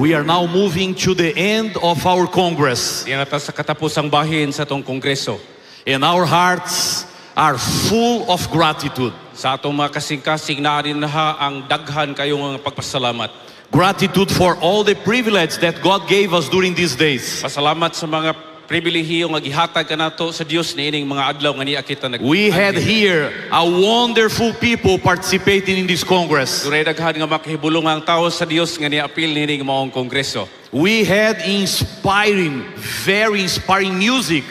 we are now moving to the end of our Congress. Diyan nata sa katapusang bahin sa atong kongreso. And our hearts are full of gratitude. Sa atong mga kasing-kasing naarin na ang daghan kayong pagpasalamat. Gratitude for all the privilege that God gave us during these days. Pasalamat sa mga pribilehiyo nga gihatag kanato sa Dios niining mga adlaw nga niya kita nag. We had here a wonderful people participating in this Congress. Dunay daghan nga makahibulong ang tawo sa Dios nga niapil niining maong kongreso. We had very inspiring music.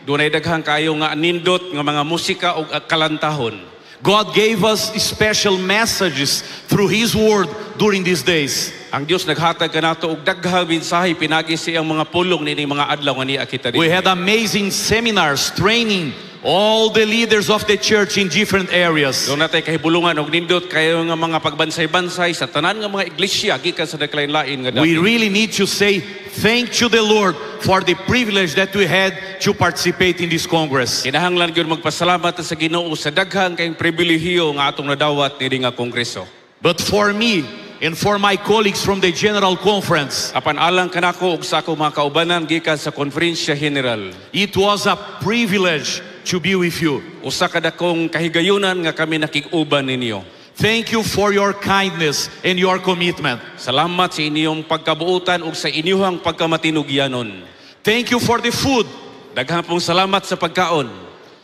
Dunay daghan kayo nga nindot nga mga musika ug kalantahon. God gave us special messages through His Word during these days. Ang Dios naghatag kanato og daghang mensahe pinagi sa iyang mga pulong niining mga adlaw nga niya kita. We had amazing seminars training all the leaders of the church in different areas. Doon natay kahibulungan og nindot kayo nga mga pagbansay-bansay sa tanan nga mga iglesia gikan sa naglain-lain nga dapit. We really need to say thank you the Lord for the privilege that we had to participate in this Congress. Kinahanglan gyud magpasalamat sa Ginoo sa daghang kayong pribilehiyo nga atong nadawat niining nga kongreso. But for me and for my colleagues from the General Conference, apan alang kanako ug sa akong mga kaubanan gikan sa Konferensya General, it was a privilege to be with you. Usa ka dakong kahigayunan nga kami nakig-uban ninyo. Thank you for your kindness and your commitment. Salamat sa inyong pagkabuutan ug sa inyong pagkamatinugyanon. Thank you for the food. Daghang pong salamat sa pagkaon.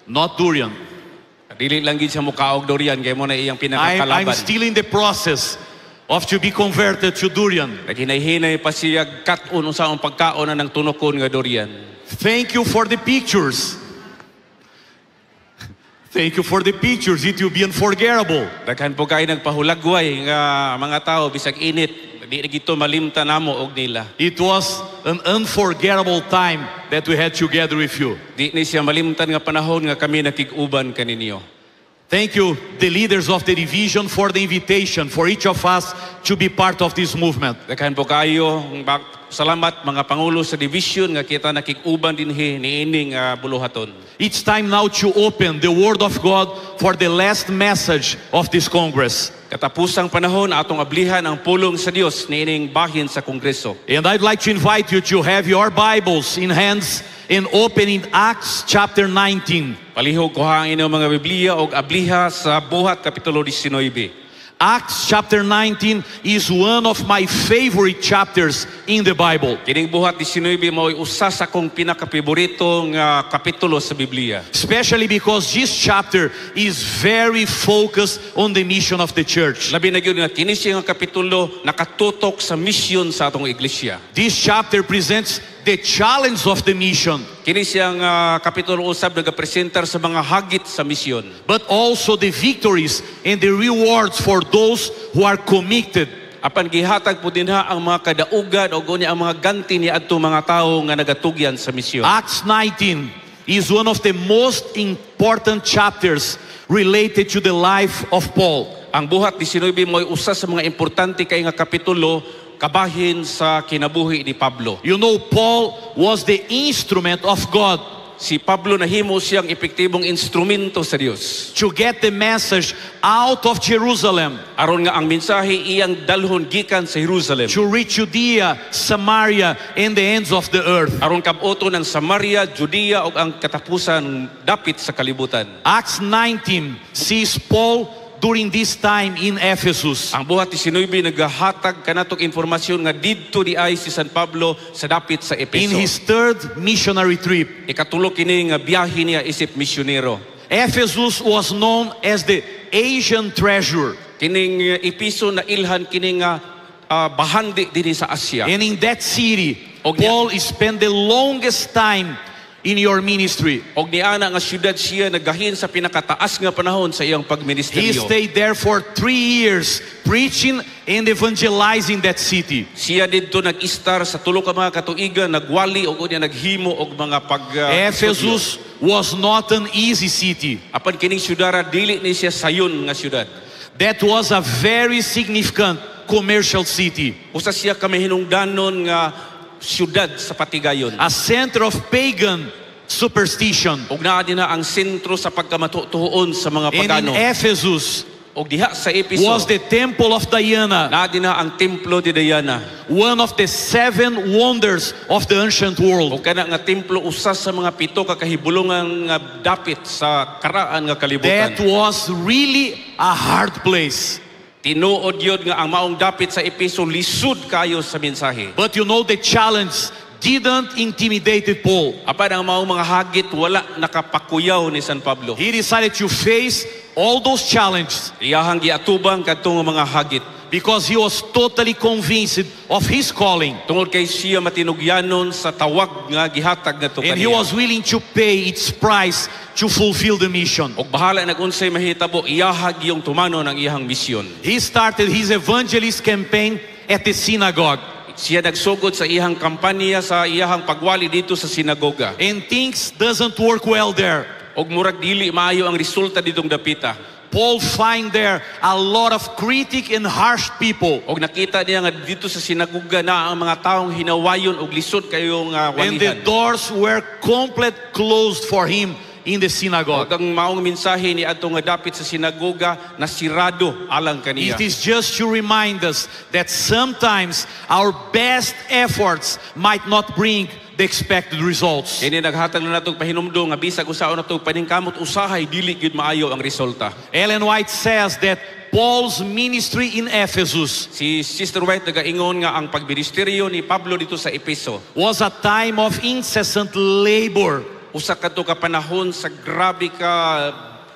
Not durian. Dili lang gid sa mukaog durian kay mo na iyang pinakakalaban. I'm still in the process of to be converted to durian. Naghinay-hinay pa siya kat-on sa ang pagkaon na ng tunokon nga durian. Thank you for the pictures. Thank you for the pictures. It will be unforgettable. Daghan po kayo nagpahulagway nga mga tao bisag init di gito malimta namo og nila. It was an unforgettable time that we had together with you. Di ni siya malimtan nga panahon nga kami nakig-uban kaninyo. Thank you, the leaders of the division, for the invitation for each of us to be part of this movement. Daghan po kayo, salamat mga pangulo sa division nga kita nakig-uban dinhi niining buluhaton. It's time now to open the Word of God for the last message of this Congress. Katapusang panahon atong ablihan ang pulong sa Dios niining bahin sa kongreso. And I'd like to invite you to have your Bibles in hands and open in Acts chapter 19. Palihog kuha ang inyong mga Biblia og abliha sa Buhat kapitulo 19. Acts chapter 19 is one of my favorite chapters in the Bible. Kining Buhat 19 mao'y usa sa akong pinakapaboritong kapitulo sa Biblia. Especially because this chapter is very focused on the mission of the church. Labi na gyud nga kini siyang kapitulo nakatutok sa misyon sa atong iglesia. This chapter presents the challenge of the mission, kini siyang kapitulo usab nagapresentar sa mga hagit sa misyon, but also the victories and the rewards for those who are committed. Apan gihatag po dinha ang mga kadaugan o unya ang mga ganti ni adto mga tawo nga nagatugyan sa misyon. Acts 19 is one of the most important chapters related to the life of Paul. Ang Buhat 19 mo'y usa sa mga importante kay nga kapitulo kabahin sa kinabuhi ni Pablo. You know, Paul was the instrument of God. Si Pablo nahimo siyang epektibong instrumento sa Dios to get the message out of Jerusalem, aron nga ang mensahe iyang dalhon gikan sa Jerusalem, to reach Judea, Samaria, and the ends of the earth. Aron kabuto ng Samaria, Judea ug ang katapusan dapit sa kalibutan. Acts 19 sees Paul during this time in Ephesus. Ang Buhat 19 nagahatag kanatong informasyon nga didto di ay si San Pablo sa dapit sa Efeso. In his third missionary trip. Ikatulo kini nga biyahe niya isip misyonero. Ephesus was known as the Asian treasure. Kining Efeso na ilhan kini nga bahandi dinhi sa Asia. And in that city, Paul spent the longest time in your ministry. Og niana nga syudad siya nagahin sa pinakataas nga panahon sa iyang pagministeryo. He stayed there for 3 years preaching and evangelizing that city. Siya didto nag-istar sa tulo ka mga katuigan, nagwali og unya naghimo og mga Ephesus was not an easy city. Apan kining syudara dili ni siya sayon nga syudad. That was a very significant commercial city. Usa siya ka mahinungdanon nga syudad sa patigayon. A center of pagan superstition. Ug naa dinha ang sentro sa pagkamatutuon sa mga And pagano. in Ephesus, Og diha sa Epeso was the temple of Diana, na dina ang templo ni Diana. one of the 7 wonders of the ancient world. O kana nga templo usa sa mga 7 ka kahibulongan nga dapit sa karaan nga kalibutan. That was really a hard place. Tinuod yun nga ang maong dapit sa Epeso lisud kayo sa mensahe. But you know the challenge didn't intimidate Paul. Apan ang maong mga hagit wala nakapakuyaw ni San Pablo. He decided to face all those challenges Iyahang giatubang kadtong mga hagit. because he was totally convinced of his calling. Tungod kay siya matinugyanon sa tawag nga gihatag ngadto And he kaniya. was willing to pay its price to fulfill the mission. Og bahala nag-unsay mahitabo iyahag yung tumanon ang iyahang misyon. He started his evangelist campaign at the synagogue. Siya nagsugod sa iyahang kampanya sa iyahang pagwali dito sa sinagoga. And things doesn't work well there. Og murag dili maayo ang resulta ditong dapita. Paul find there a lot of critic and harsh people. Og nakita niya nga dito sa sinagoga na ang mga taong hinawayon og lisod kayong And the walihan. doors were complete closed for him in the Og synagogue. ang maong mensahe ni adto nga dapit sa sinagoga na sirado alang kaniya. It is just to remind us that sometimes our best efforts might not bring the expected results. Kini naghatag na natong pahinumdum nga bisag usaon natong paningkamot usahay dili gyud maayo ang resulta. Ellen White says that Paul's ministry in Ephesus Si Sister White nagaingon nga ang pagministeryo ni Pablo dito sa Epeso was a time of incessant labor, usa kadto ka panahon sa grabe ka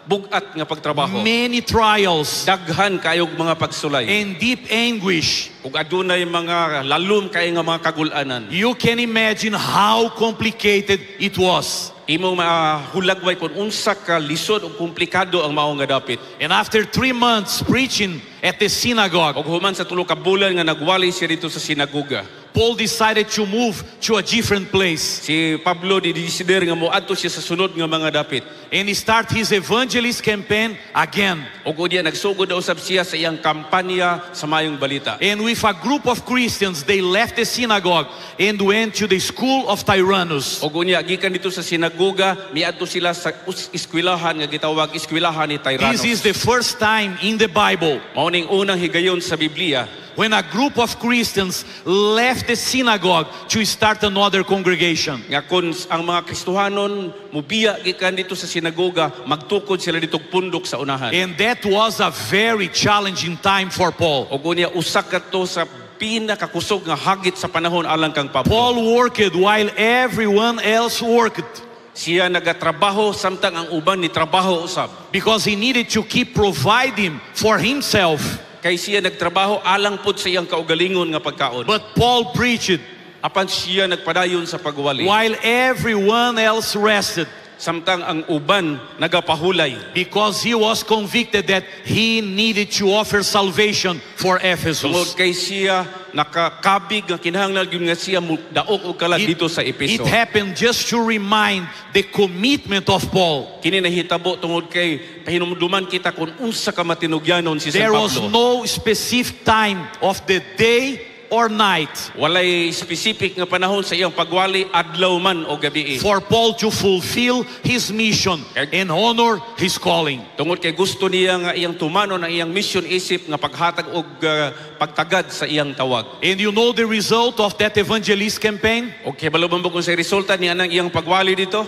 bugat nga pagtrabaho. many trials, Daghan kayog mga pagsulay. and deep anguish. Ug adunay mga lalom kay nga mga kagul-anan. You can imagine how complicated it was. Imo mahulagway kung unsa ka lisod ug komplikado ang mao nga dapit. And after 3 months preaching at the synagogue, Og human sa tulo ka bulan nga nagwali siya dito sa sinagoga. Paul decided to move to a different place. Si Pablo didesider nga moadto siya sa sunod nga mga dapit. And he started his evangelist campaign again. Og unya nagsugod na usab siya sa iyang kampanya sa mayong balita. And with a group of Christians, they left the synagogue and went to the school of Tyrannus. Og unya gikan dito sa sinagoga, miadto sila sa eskwelahan nga gitawag eskwelahan ni Tyrannus. This is the first time in the Bible Mao ning unang higayon sa Biblia when a group of Christians left the synagogue to start another congregation. nga kun ang mga Kristohanon mubiya gikan dito sa sinagoga, magtukod sila dito pundok sa unahan. And that was a very challenging time for Paul. Og unya usa kadto sa pinakakusog nga hagit sa panahon alang kang Pablo. Paul worked while everyone else worked Siya nagatrabaho samtang ang uban ni trabaho usab. because he needed to keep providing for himself. Kay siya nagtrabaho alang pud sa iyang kaugalingon nga pagkaon. But Paul preached Apan siya nagpadayon sa pagwali. while everyone else rested Samtang ang uban nagapahulay. because he was convicted that he needed to offer salvation for Tungod Ephesus. kay siya nakakabig nga kinahanglan gyud nga siya daog og kalag dito sa It Epeso. happened just to remind the commitment of Paul. Kini nahitabo tungod kay pahinumduman kita kung unsa ka matinugyanon si San There was Pablo. no specific time of the day or night Walay specific nga panahon sa iyang pagwali, adlaw man o gabi. for Paul to fulfill his mission and honor his calling. Tungod kay gusto niya nga iyang tumanon ang iyang mission isip nga paghatag og pagtagad sa iyang tawag. And you know the result of that evangelist campaign? Og kay balubon mo kung sa resulta niya ng iyang pagwali dito,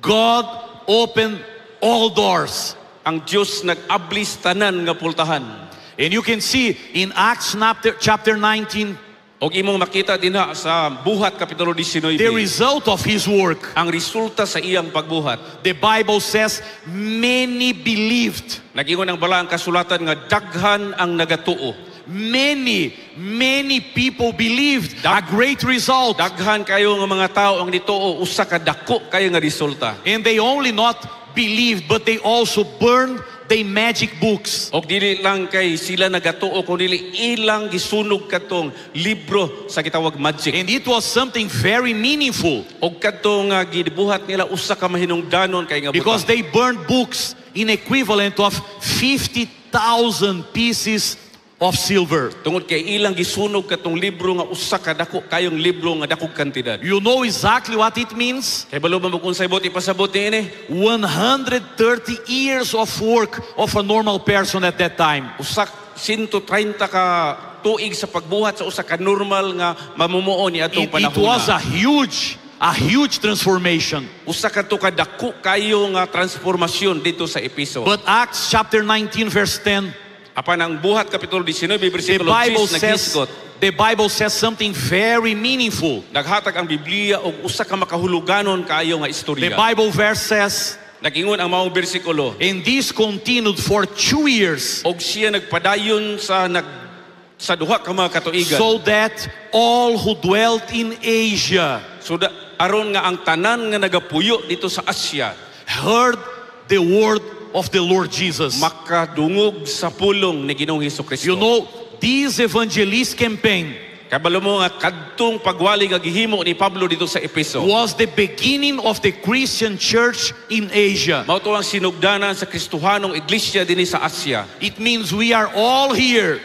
God opened all doors. ang Dios nag-ablis tanan nga pultahan. And you can see in Acts chapter 19, Og imong makita dinha sa buhat kapitulo 19 the result of his work. ang resulta sa iyang pagbuhat. The Bible says many believed. Nagingon ang balaang kasulatan nga daghan ang nagatuo. Many people believed. A great result. Daghan kayo nga mga tao ang nituo, usa ka dako kayo nga resulta. And they only not believed, but they also burned the magic books. Og dili lang kay sila nagatuo kundi ilang gisunog katong libro sa gitawag magic. And it was something very meaningful Og kadtong gibuhat nila usa ka mahinungdanon kay nga because butang. they burned books in equivalent of 50,000 pieces of silver. Tungod kay ilang gisunog katong libro nga usa ka dako kayong libro nga dakong kantidad. You know exactly what it means? Kay balo man kung sa ibot ipasabot niini. 130 years of work of a normal person at that time. Usa 130 ka tuig sa pagbuhat sa usa ka normal nga mamumuo ni atong It panahon. was a huge transformation. Usa ka to ka dako kayo nga transformasyon dito sa Epeso. But Acts chapter 19 verse 10, Apan ang buhat kapitulo 19 bersikulo 10 naghisgot. the Bible says something very meaningful. Naghatag ang Biblia og usa ka makahuluganon kaayo nga The istorya. Bible verse says, Nagingon ang maong bersikulo. and this continued for 2 years, Og siya nagpadayon sa duha ka mga katuigan. so that all who dwelt in Asia So aron nga ang tanan nga nagapuyo dito sa Asya heard the word of the Lord Jesus. makadungog sa pulong ni Ginoong Hesukristo. You know, this evangelist campaign Kabalo mo nga kadtong pagwali nga gihimo ni Pablo dito sa Epeso. was the beginning of the Christian church in Asia. Mao to ang sinugdanan sa Kristohanong iglesia dinhi sa Asya. It means we are all here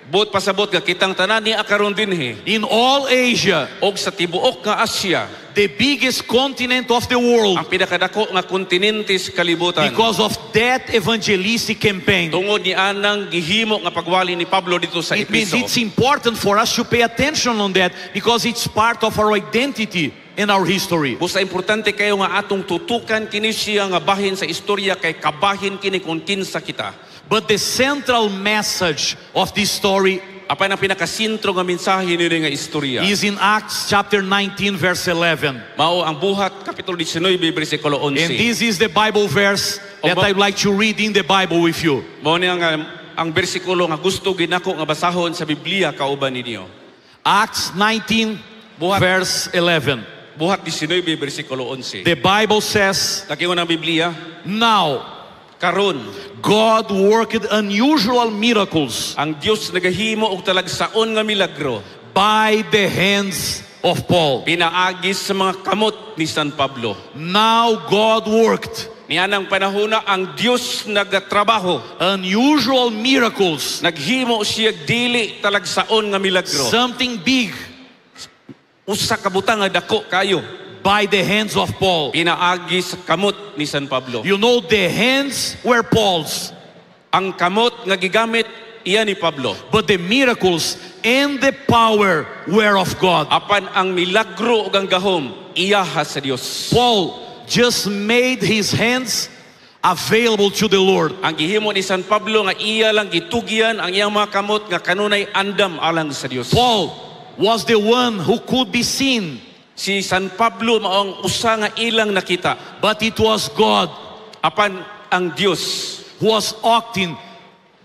Buot pasabot nga kitang tanan ni akaron dinhi in all Asia, og sa tibuok nga Asya, the biggest continent of the world, ang pinakadako nga kontinente sa kalibutan. because of that evangelistic campaign. Tungod ni anang gihimo nga pagwali ni Pablo dito sa It means Epeso. it's important for us to pay attention on that because it's part of our identity and our history. Busa importante kayo nga atong tutukan kini siya nga bahin sa istorya kay kabahin kini kung kinsa kita. But the central message of this story Apan ang pinakasintro nga mensahe nini nga istorya is in Acts chapter 19 verse 11. mao ang buhat kapitulo 19 bersikulo And 11. this is the Bible verse that I'd like to read in the Bible with you. Mao ni ang bersikulo nga gusto ginako nga basahon sa Biblia kauban ninyo. Acts 19 verse 11. Buhat 19 bersikulo 11. The Bible says, Nakingon ang Biblia, now karon God worked unusual miracles ang Dios nagahimo og talagsaon nga milagro by the hands of Paul. pinaagi sa mga kamot ni San Pablo. Now God worked Nianang panahona ang Dios nagatrabaho. unusual miracles, Naghimo siya dili talagsaon nga milagro. something big, Usa ka butang nga dako kayo by the hands of Paul. pinaagi sa kamot ni San Pablo. You know, the hands were Paul's, Ang kamot nga gigamit iya ni Pablo. but the miracles and the power were of God. Apan ang milagro ug ang gahom iyaha sa Dios. Paul just made his hands available to the Lord. Ang gihimo ni San Pablo nga iya lang gitugyan ang iyang mga kamot nga kanunay andam alang sa Dios. Paul was the one who could be seen, Si San Pablo mao ang usa nga ilang nakita. but it was God Apan ang Dios who was acting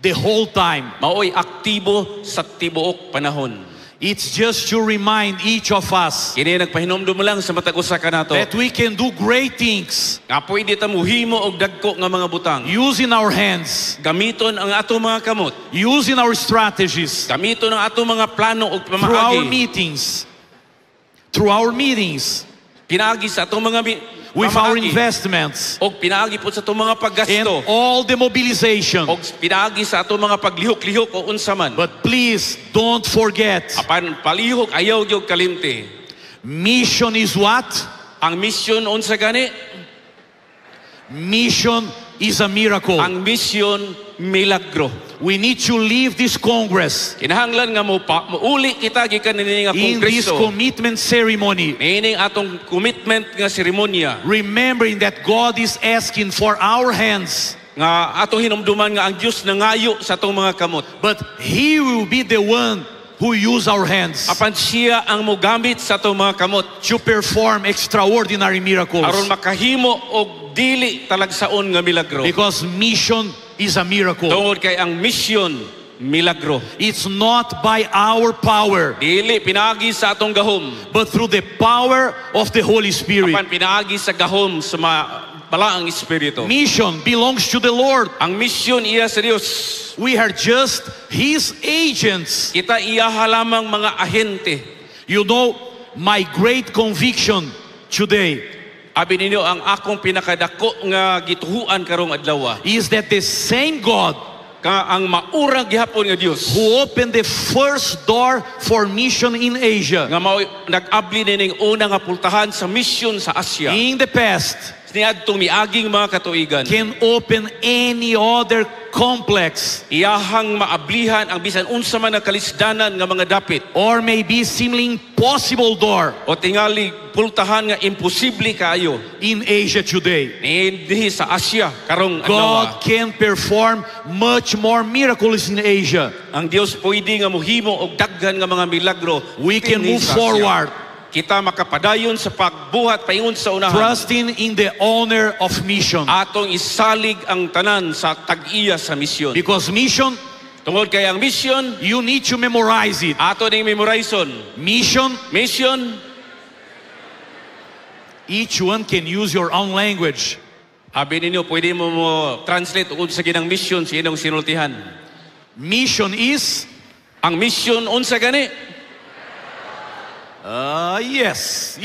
the whole time. mao'y aktibo sa tibuok panahon. It's just to remind each of us Kini nagpahinomdom lang sa matag usa kanato that we can do great things nga pwede ta muhimo og dagko nga mga butang. using our hands, Gamiton ang ato mga kamot. using our strategies, Gamiton ang ato mga plano og through our pamaagi. meetings, Pinaagi sa ato mga with our pamaagi. investments, Og pinaagi po sa ato mga and paggasto. all the mobilization. Og pinaagi sa ato mga paglihok-lihok o unsa man. But please don't forget, Apan palihok ayaw gyud kalimti. mission is what? Ang misyon unsa gani? Mission is a miracle. Ang misyon milagro. We need to leave this Congress Kinahanglan nga muuli kita gikan nini nga in this kongreso. commitment ceremony, Meaning atong commitment nga seremonya remembering that God is asking for our hands, nga atong hinumduman nga ang Dios nangayo sa atong mga kamot. but He will be the one who use our hands Apan siya ang mogamit sa atong mga kamot to perform extraordinary miracles, aron makahimo og dili talagsaon nga milagro. because mission is a miracle. Tungod kay ang misyon milagro. It's not by our power, Dili pinaagi sa atong gahom, but through the power of the Holy Spirit. apan pinaagi sa gahom sa balaang espiritu. Mission belongs to the Lord. Ang misyon iya sa Dios. We are just His agents. Kita iya lamang mga ahente. You know, my great conviction today Abi ninyo ang akong pinakadako nga gituhuan karong adlaw is that the same God ka ang maurang gihapon nga Dios who opened the first door for mission in Asia. nga mao nag-abli ning una nga pultahan sa mission sa Asia In the past, niadtong miaging mga katuigan can open any other complex iyahang maablihan ang bisan unsa man nga kalisdanan nga mga dapit or maybe seemingly impossible door o tingali pultahan nga imposible kaayo in Asia today. dihi sa Asia karong adlaw. God can perform much more miracles in Asia. Ang Dios pwede nga mohimo og daghan nga mga milagro. We can dinhi move sa Asia. forward, Kita makapadayon sa pagbuhat paingon sa unahan. trusting in the honor of mission. Atong isalig ang tanan sa tag-iya sa misyon. Because mission, Tungod kay ang misyon, you need to memorize it. ato ning memorizon. Mission, Mission, each one can use your own language. abi ninyo pwede mo translate ug sa ginang misyon sa inyong sinultihan. Mission is, Ang misyon unsa gani? yes.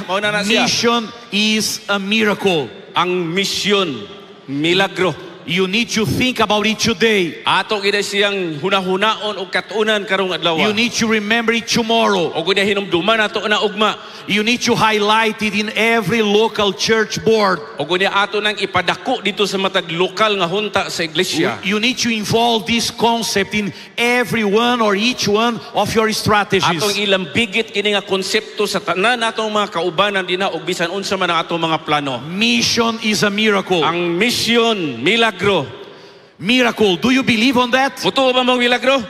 Mao na na siya. Mission is a miracle. Ang misyon, milagro. You need to think about it today. Ato gid siyang hunahunaon og katunan karong adlaw. You need to remember it tomorrow. O gud hinumduman ato na ugma. You need to highlight it in every local church board. O gud ato nang ipadako dito sa matag lokal nga hunta sa iglesia. You need to involve this concept in every one or each one of your Atong strategies. ilambigit kini nga konsepto sa tanan natong mga kaubanan dinha og bisan unsa man ang atong mga plano. Mission is a miracle. Ang misyon, milagro. Miracle. Do you believe on that? Mutuo ba mong milagro?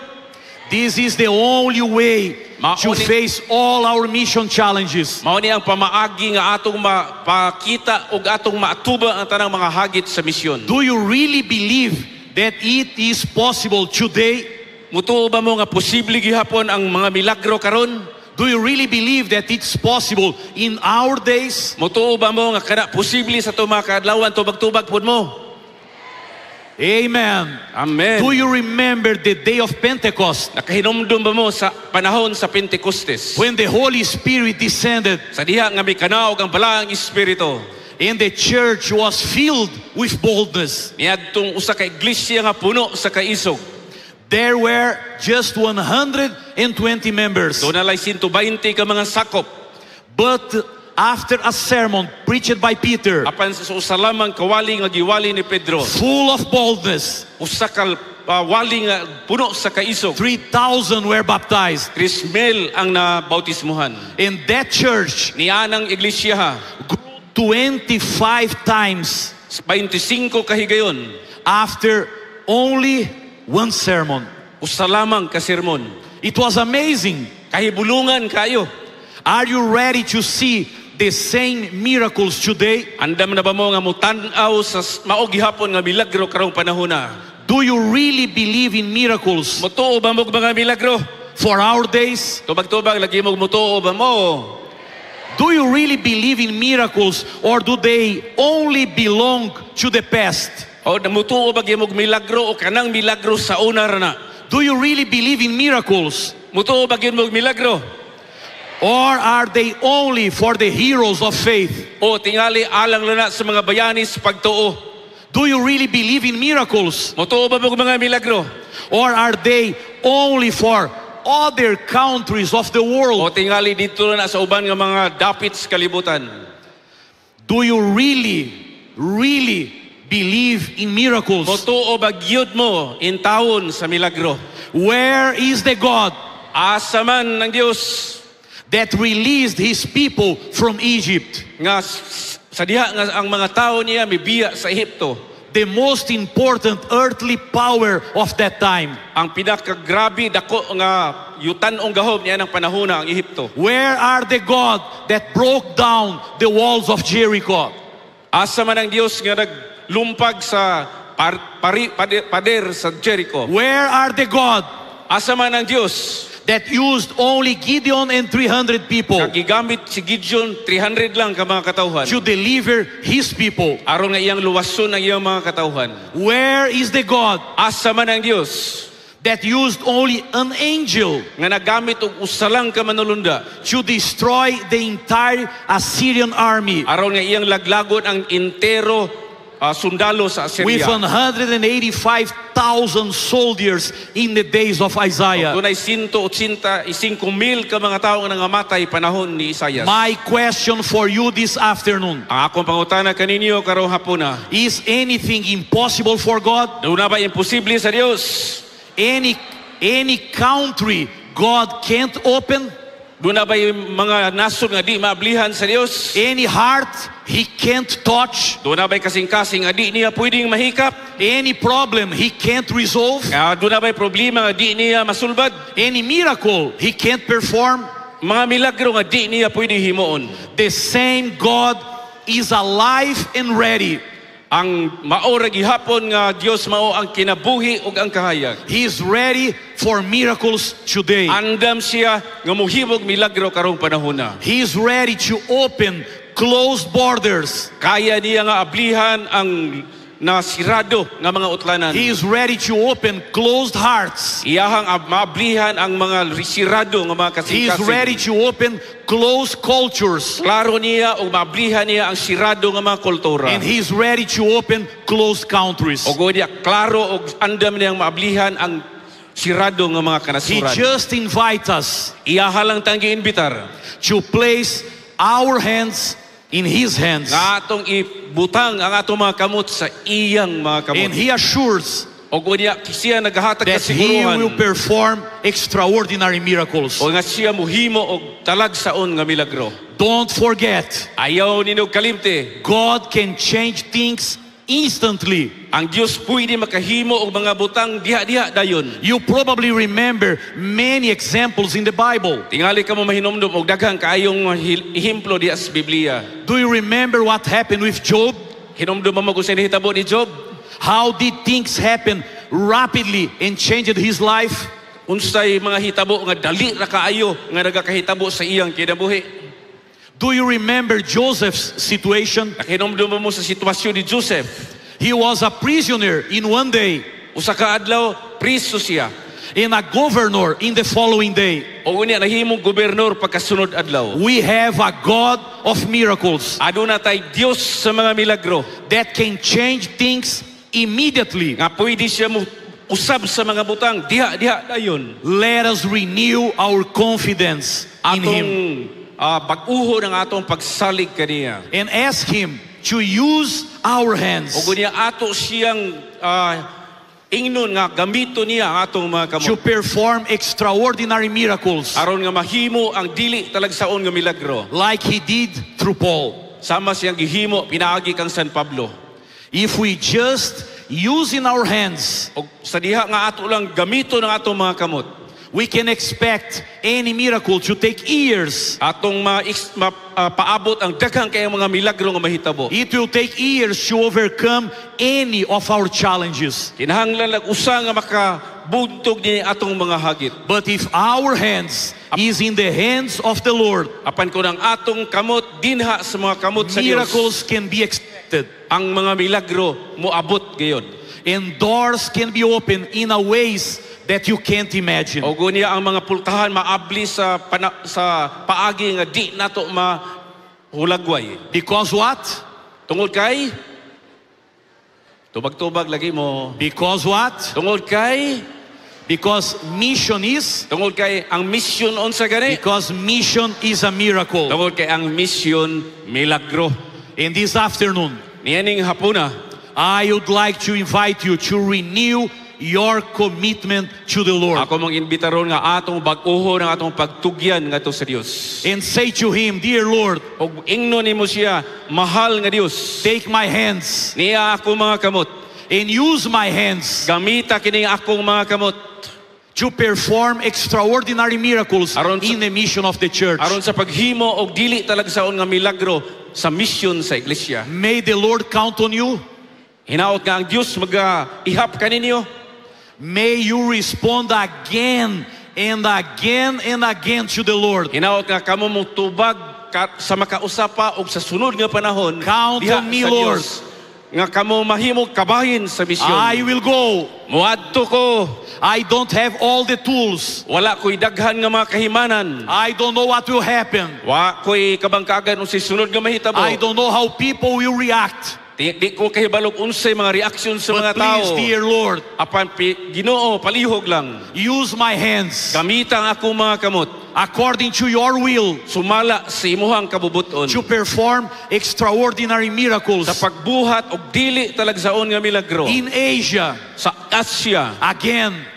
This is the only way to face all our mission challenges. Mao ni ang pamaagi nga atong mapakita ug atong maatuba ang tanang mga hagit sa misyon. Do you really believe that it is possible today? Mutuo ba mo nga posible gihapon ang mga milagro karon? Do you really believe that it's possible in our days? Mutuo ba mo nga kana posible sa to mga kaadlawan tubag-tubag pud mo? Amen. Amen. Do you remember the day of Pentecost Nakahinumdum ba mo sa panahon sa Pentecostes? when the Holy Spirit descended Sa diha nga may kanaog ang balaang espiritu. and the church was filled with boldness? Niadtong usa ka iglesia nga puno sa kaisog. There were just 120 members. Doon nalay 120 ka mga sakop. But after a sermon preached by Peter, Apan sa usalamang kawali nga giwali ni Pedro. full of boldness, Usa ka wali nga puno sa kaisog. 3,000 were baptized. 3,000 ang nabautismuhan. And that church Nianang iglesia ha, grew 25 times 25 kahigayon. after only one sermon. Usa lamang ka sermon. It was amazing. Kahibulungan kayo. Are you ready to see the same miracles today? Andam na ba mo nga mutan-aw sa mao gihapon nga milagro karong panahon na? Do you really believe in miracles Mutuo ba mo mga milagro? for our days? Tubag-tubag lagi mo mutuo ba mo? Do you really believe in miracles, or do they only belong to the past? O mutuo ba gyud milagro o kanang milagro sa una ra na? Do you really believe in miracles, Mutuo ba gyud milagro? or are they only for the heroes of faith? O tingali alang lana sa mga bayani sa pagtuo? Do you really believe in miracles, Mutuo ba mga milagro? or are they only for other countries of the O world? tingali dito na sa uban nga mga dapit sa kalibutan? Do you really believe in miracles? Mutuo ba gyud mo in taon sa milagro? Where is the God Asa man ng Dios that released his people from Egypt? nga sa diha nga ang mga tao niya mibiya sa Ehipto? The most important earthly power of that time. Ang pinakagrabe dako nga yutan-ong gahom niya ng panahon na ang Ehipto. Where are the God that broke down the walls of Jericho? Asa man ang Dios nga naglumpag sa pader sa Jericho? Where are the God Asa man ang Dios that used only Gideon and 300 people nga gigamit si Gideon 300 lang ka mga katawhan to deliver his people? aron nga iyang luwason ang iyang mga katawhan? Where is the God Asa man ang Dios that used only an angel nga nagamit og usa lang ka manulunda to destroy the entire Assyrian army? aron nga iyang laglagon ang entero sundalo sa with Assyria. 185,000 soldiers in the days of Isaiah. Dunay 185,000 ka mga tao nga nangamatay panahon ni Isaias. My question for you this afternoon, Ang akong pangutana kaninyo karong hapuna, is anything impossible for God? doon na ba imposible sa Dios? Any country God can't open? Doon na ba yung mga nasod nga di maablihan sa Dios? Any heart He can't touch? Doon na ba kasing-kasing nga di niya pwedeng mahikap? Any problem He can't resolve? Doon na ba problema nga di niya masulbad? Any miracle He can't perform? Mga milagro nga di niya pwedeng himuon. The same God is alive and ready. Ang maora gihapon nga Dios mao ang kinabuhi ug ang kahayag. He is ready for miracles today. Andam siya nga mohimog milagro karong panahona. He is ready to open closed borders. Kaya niya nga ablihan ang nasirado nga mga utlanan. He is ready to open closed hearts. Iyahang maablihan ang mga sirado nga mga He is kasing-kasing. ready to open closed cultures. Klaro niya o maablihan niya ang sirado nga mga kultura. And He is ready to open closed countries. O niya klaro o andam niyang maablihan ang sirado nga mga He kanasuran. just invites us Iyahalang tang giinbitar to place our hands in His hands. nga atong ibutang ang atong mga kamot sa iyang mga kamot. And He assures O niya siya naghahatag that He will kasiguruhan perform extraordinary miracles. o nga siya muhimo og talagsaon nga milagro. Don't forget, Ayaw ninog kalimte. God can change things instantly. Ang Dios pwede makahimo og mga butang diha-diha dayon. You probably remember many examples in the Bible. Tingali ka mo mahinomdom og daghang kaayong ehemplo diha sa Biblia. Do you remember what happened with Job? Hinomdom mo kung sa nahitabo ni Job. How did things happen rapidly and changed his life? Unsay mga hitabo nga dali ra kaayo nga nagakahitabo sa iyang kinabuhi. Do you remember Joseph's situation? Nakinomdom mo sa sitwasyon ni Joseph. He was a prisoner in one day Usa ka adlaw priso siya. and a governor in the following day. O unya nahimong gobernador pagkasunod adlaw. We have a God of miracles Aduna tay Dios sa mga milagro that can change things immediately. nga pwede siya mo usab sa mga butang diha-diha dayon. Let us renew our confidence in Him Atong pag-uho ng atong pagsalig kaniya. and ask Him to use our hands O gunya ato siyang ingnon nga gamito niya ang atong mga to kamot. perform extraordinary miracles Aron nga mahimo ang dili talagsaon nga milagro. like He did through Paul. Sama siyang gihimo pinaagi kang San Pablo. If we just use in our hands, O sa diha nga ato lang gamito ng atong mga kamot. we can expect any miracle to take years. Atong paabot ang daghang kayong mga milagro nga mahitabo. It will take years to overcome any of our challenges. Kinahanglan lang usa nga makabuntog ni atong mga hagit. But if our hands is in the hands of the Lord, Apan kung ang atong kamot dinha sa mga kamot sa Dios, miracles can be expected ang mga milagro moabot gayon. and doors can be opened in a ways that you can't imagine. O gunya ang mga pultahan maabli sa paagi nga di nato mahulagway. Because what? Tungod kay tubag-tubag lagi mo. Because what? Tungod kay Tungod kay ang mission unsa gani? because mission is a miracle. tungod kay ang mission milagro. And this afternoon, Niyaning hapuna, I would like to invite you to renew your commitment to the Lord ako mong imbitaron nga atong bag-uho ng atong pagtugyan ngadto sa Dios. and say to Him, Dear Lord, Og ingnon nimo siya, mahal nga Dios. take my hands Niya ako mga kamot. and use my hands Gamita kining akong mga kamot to perform extraordinary miracles Aron sa- in the mission of the church. aron sa paghimo og dili talagsaon nga milagro sa mission sa iglesia. May the Lord count on you. Hinaot nga ang Dios mag-ihap kaninyo. May you respond again and again and again to the Lord. Hinaot nga kamo mong tubag sa makausapa og sa sunod nga panahon. Count diha on me, sa Lord. Dios, nga kamo mahimog kabahin sa misyon. I will go. Muadto ko. I don't have all the tools. Wala ko'y daghan nga mga kahimanan. I don't know what will happen. Wa ko'y kabangkagan o si sunod nga mahitabo. I don't know how people will react. Di ko kahibalog unsay mga reaksyon sa mga But please, tao. dear Lord, Apan Ginoo, palihog lang. use my hands Gamita ang akong mga kamot. according to your will Sumala sa imuhang kabubuton. to perform extraordinary miracles Sa pagbuhat og dili talagsaon nga milagro. in Asia Sa Asya. again.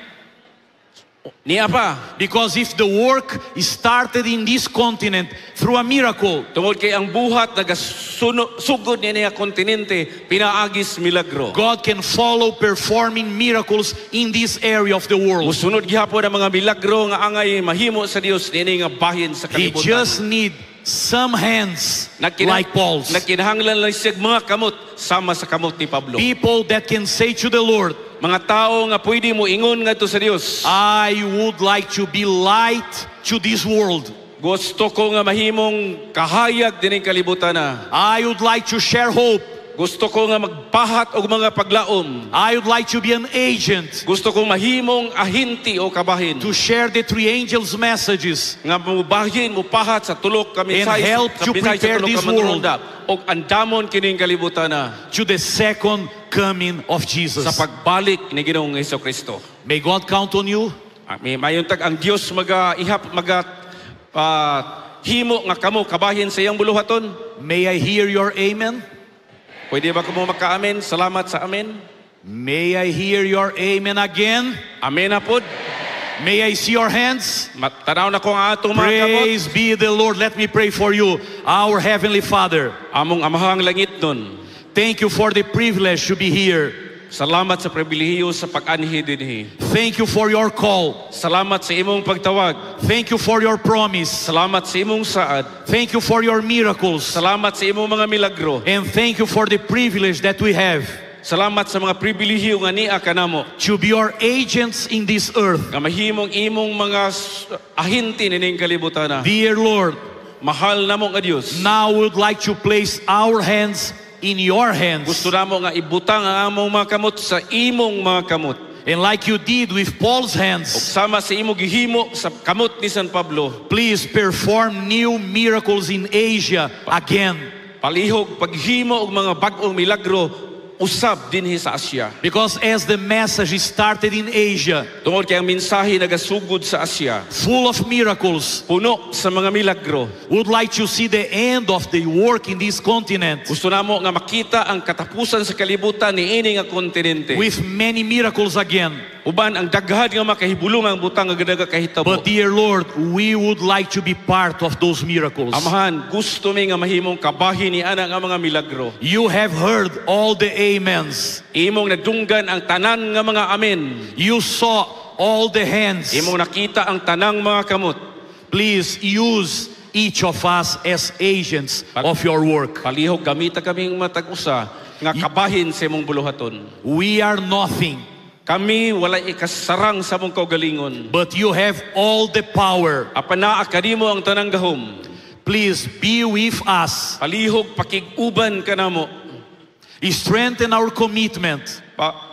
Niya pa. Because if the work is started in this continent through a miracle, Tungod kay ang buhat nagasugod niya kontinente, pinaagis milagro. God can follow performing miracles in this area of the world. Musunod gihapon ang mga milagro nga angay mahimo sa Dios niini nga bahin sa He kalibutan. just need some hands like Paul's. Nagkinahanglan lang siya mga kamot sama sa kamot ni Pablo. People that can say to the Lord, Mga tao nga pwede mo ingon ngadto sa Dios. I would like to be light to this world. Gusto ko nga mahimong kahayag dining kalibutan na. I would like to share hope. Gusto ko nga magpahat og mga paglaom. I would like to be an agent Gusto kong mahimong ahinti o kabahin. to share the three angels' messages Nga mubahin, mupahat sa tulok kami And help to prepare this world. Og andamon kining kalibutan na to the second coming of Jesus. sa pagbalik ni Ginoong Hesukristo. May God count on you. May mayuntag ang Dios himo nga kamo kabahin sa iyang buluhaton. May I hear your amen? Pwede ba kamo magka-amen? Salamat sa amen. May I hear your amen again? Amen na pod. May I see your hands? Tanaw na ko ang atong mga kamot. Praise be the Lord. Let me pray for you. Our Heavenly Father, Among amahang langit nun. thank you for the privilege to be here. Salamat sa pribilehiyo sa pag-anhi dinhi. Thank you for your call. Salamat sa imong pagtawag. Thank you for your promise. Salamat sa imong saad. Thank you for your miracles. Salamat sa imong mga milagro. And thank you for the privilege that we have Salamat sa mga pribilehiyo nga niya kanamo. to be your agents in this earth. Nga mahimong imong mga ahinti nining kalibutan na. Dear Lord, Mahal namo nga Dios. now we would like to place our hands in your hands. Gusto namo nga ibutang ang among mga kamot sa imong mga kamot. And like you did with Paul's Ug hands, sama sa imong gihimo sa kamot ni San Pablo. please perform new miracles in Asia again. Palihog paghimo og mga bag-ong milagro usab dinhi sa Asya. Because as the message started in Asia, Tungod kay ang mensahe nagasugod sa Asya, full of miracles, puno sa mga milagro. would like to see the end of the work in this continent Gusto namo nga makita ang katapusan sa kalibutan niini nga kontinente. with many miracles again. Uban ang daghan nga makahibulong ang butang nga gadaga kahitabo. But dear Lord, we would like to be part of those miracles. Amahan, gusto mi nga mahimong kabahin ni ana nga mga milagro. You have heard all the amens. Imong nadunggan ang tanan nga mga amen. You saw all the hands. Imong nakita ang tanang mga kamot. Please use each of us as agents of your work. Palihog gamita kaming matag-usa nga kabahin sa imong buluhaton. We are nothing, Kami wala ikasarang sa mong kaugalingon. but you have all the power. Apan naa kanimo ang tanang gahom. Please be with us. Palihog pakig-uban kanamo. Strengthen our commitment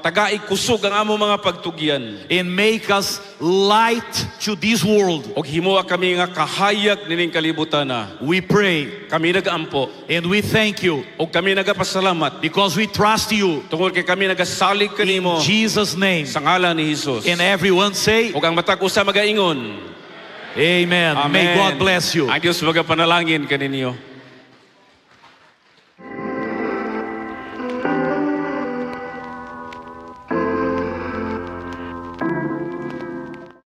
Tagai kusog ang among mga pagtugyan. and make us light to this world. Og himoa kami nga kahayag nining kalibutan na. We pray Kami nagaampo and we thank you og kami nagapasalamat because we trust you. tungod kay kami nagasalig In kanimo Jesus' name. sa ngalan ni Hesus. And everyone say, Og ang matag usa magaingon. Amen. May Amen. God bless you. Ang Dios magapanalangin kaninyo.